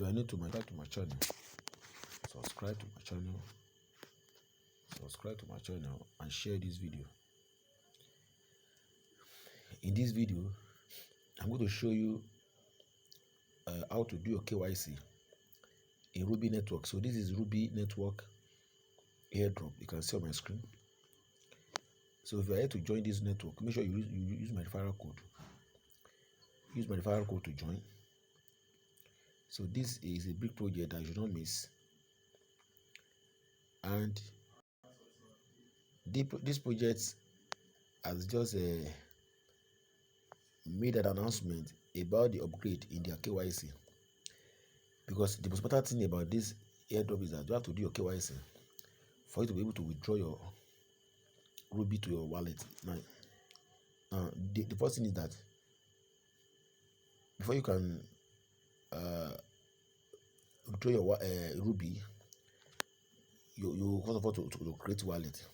you are new to my channel, subscribe to my channel and share this video. In this video, I'm going to show you how to do your KYC in Rubi Network. So this is Rubi Network Airdrop. You can see on my screen. So if you are here to join this network, make sure you use my referral code. Use my referral code to join. So this is a big project that you should not miss. And this project has just made an announcement about the upgrade in their KYC. Because the most important thing about this airdrop is that you have to do your KYC for you to be able to withdraw your Rubi to your wallet. Now the first thing is that before you can withdraw your Rubi, you first of all to create wallet.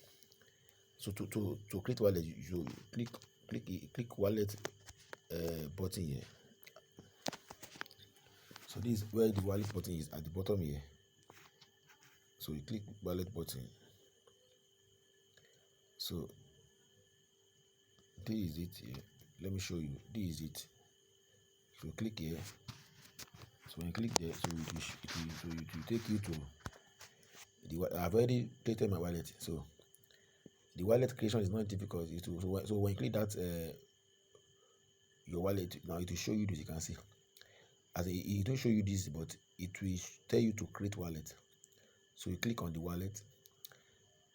So to create wallet, you click wallet button here. So this is where the wallet button is, at the bottom here. So you click wallet button. So this is it here. Let me show you. This is it. So click here. So when you click there, so it will take you to the. I've already created my wallet. So the wallet creation is not difficult. So when you click that your wallet, now it will show you this. You can see, as it will show you this, but it will tell you to create wallet. So you click on the wallet.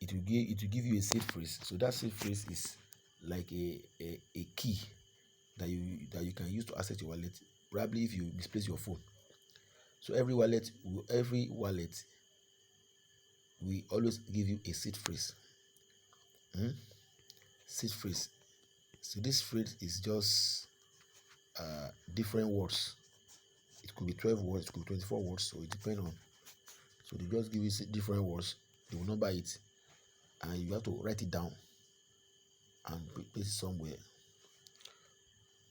It will give you a seed phrase. So that seed phrase is like a key that you can use to access your wallet, probably if you misplace your phone. So every wallet will always give you a seed phrase. Seed phrase. So this phrase is just different words. It could be 12 words, it could be 24 words, so it depends on. So they just give you different words, they will number it, and you have to write it down and place it somewhere.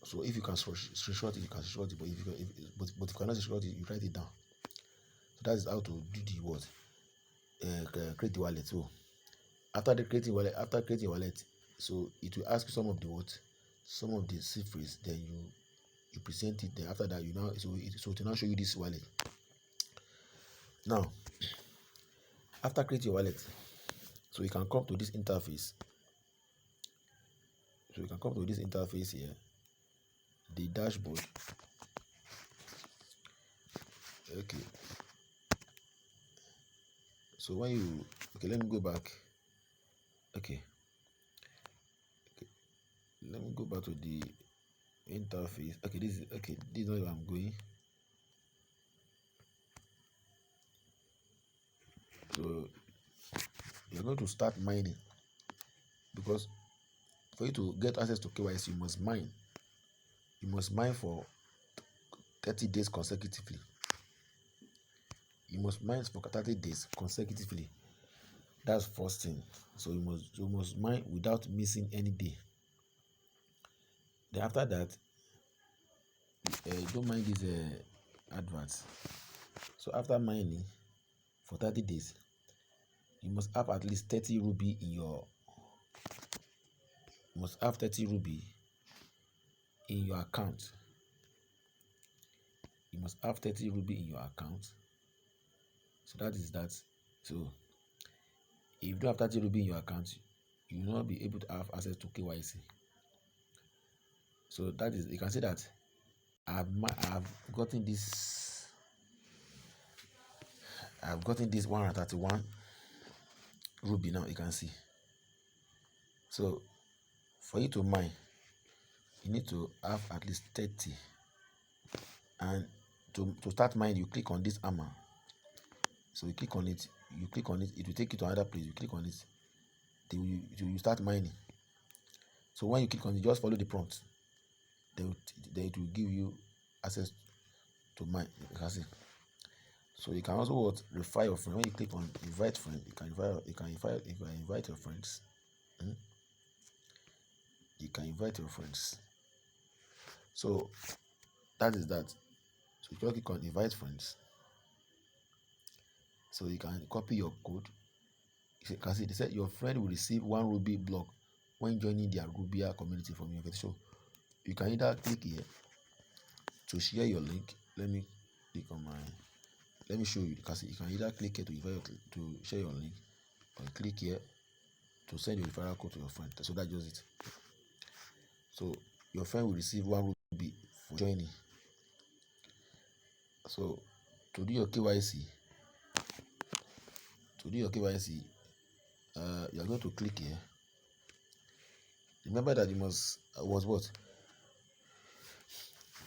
So if you can screenshot it, you can screenshot it, but if you cannot screenshot it, you write it down. So that is how to do the word. Create the wallet. So after creating wallet, so it will ask you some of the seed phrase, then you present it. Then after that, it will now show you this wallet. Now after creating your wallet, so you can come to this interface. So you can come to this interface here, the dashboard. Okay. So when let me go back. Okay. Let me go back to the interface. Okay, this is not where I'm going. So you're going to start mining, because for you to get access to KYC, you must mine. You must mine for 30 days consecutively. You must mine for 30 days consecutively. That's first thing. So you must mine without missing any day. Then after that, don't mind these adverts. So after mining for 30 days, you must have at least 30 Rubi in your. You must have 30 Rubi in your account. You must have 30 Rubi in your account. So that is that. So if you don't have 30 Rubi in your account, you will not be able to have access to KYC. So that is, you can see that I've gotten this 131 Rubi now. You can see. So for you to mine, you need to have at least 30. And to start mining, you click on this hammer. So you click on it, it will take you to another place. You click on it, you start mining. So when you click on it, just follow the prompt. Then it will give you access to mine. You can see. So you can also refer your friend. When you click on invite friend, you can invite your friends. You can invite your friends. So that is that. So you just click on invite friends. So you can copy your code. You can see they said your friend will receive 1 Rubi Block when joining their Rubia community from your so you can either click here to share your link. Let me click on my, let me show you. You can either click here to invite to share your link, or click here to send your referral code to your friend. So that's just it. So your friend will receive 1 Rubi for joining. So to do your KYC, you are going to click here. Remember that you must was what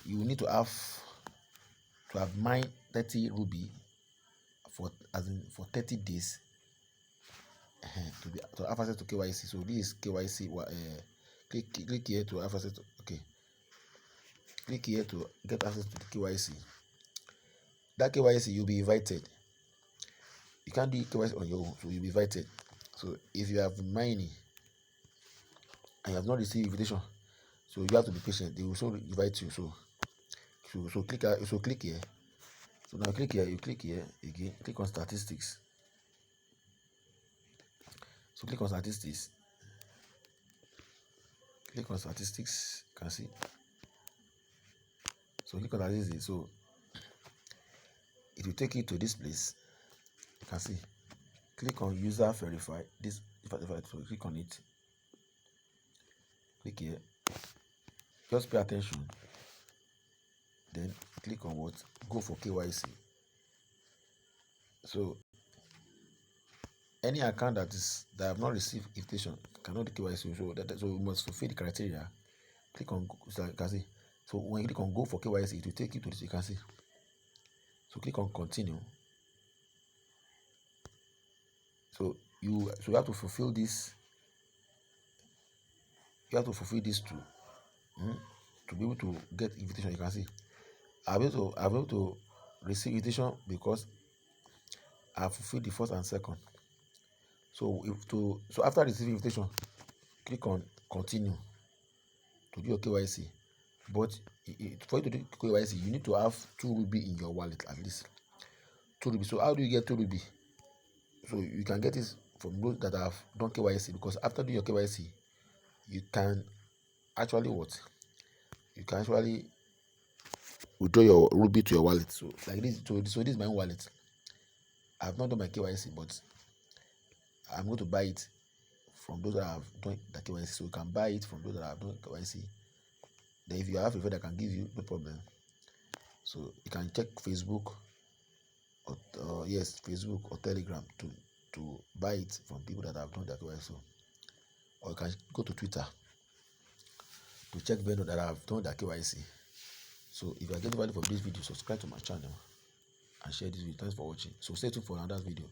you need to have mined 30 Rubi for for 30 days to have access to KYC. So this is KYC. Click here to have access to, okay. Click here to get access to the KYC. That KYC, you'll be invited. You can't do KYC on your own, so you'll be invited. So if you have mining and you have not received invitation, so you have to be patient. They will also invite you. So click here. So now click here. You click here again. Click on statistics. So click on statistics. Click on statistics. You can see. So click on statistics. So it will take you to this place. You can see. Click on user verify. This verify. So click on it. Click here. Just pay attention. Then click on what? Go for KYC. So any account that have not received invitation cannot do KYC. So you must fulfill the criteria. Click on, so you can see. So when you click on go for KYC, it will take you to this. You can see. So click on continue. So you have to fulfill this. You have to fulfill this too, to be able to get invitation. You can see I'm able to receive invitation because I fulfilled the first and second. So after receiving invitation, click on continue to do your KYC. But for you to do KYC, you need to have 2 Rubi in your wallet at least. 2 Rubi. So how do you get 2 Rubi? So you can get it from those that have done KYC, because after doing your KYC, you can actually what? You can actually withdraw your Rubi to your wallet. So like this. So this is my own wallet. I have not done my KYC, but I'm going to buy it from those that have done the KYC. So you can buy it from those that have done KYC. Then if you have a friend that can give you, no problem. So you can check Facebook or yes, Facebook or Telegram to buy it from people that have done the KYC. Or you can go to Twitter to check vendor that have done the KYC. So if you are getting value from this video, subscribe to my channel and share this video. Thanks for watching. So stay tuned for another video.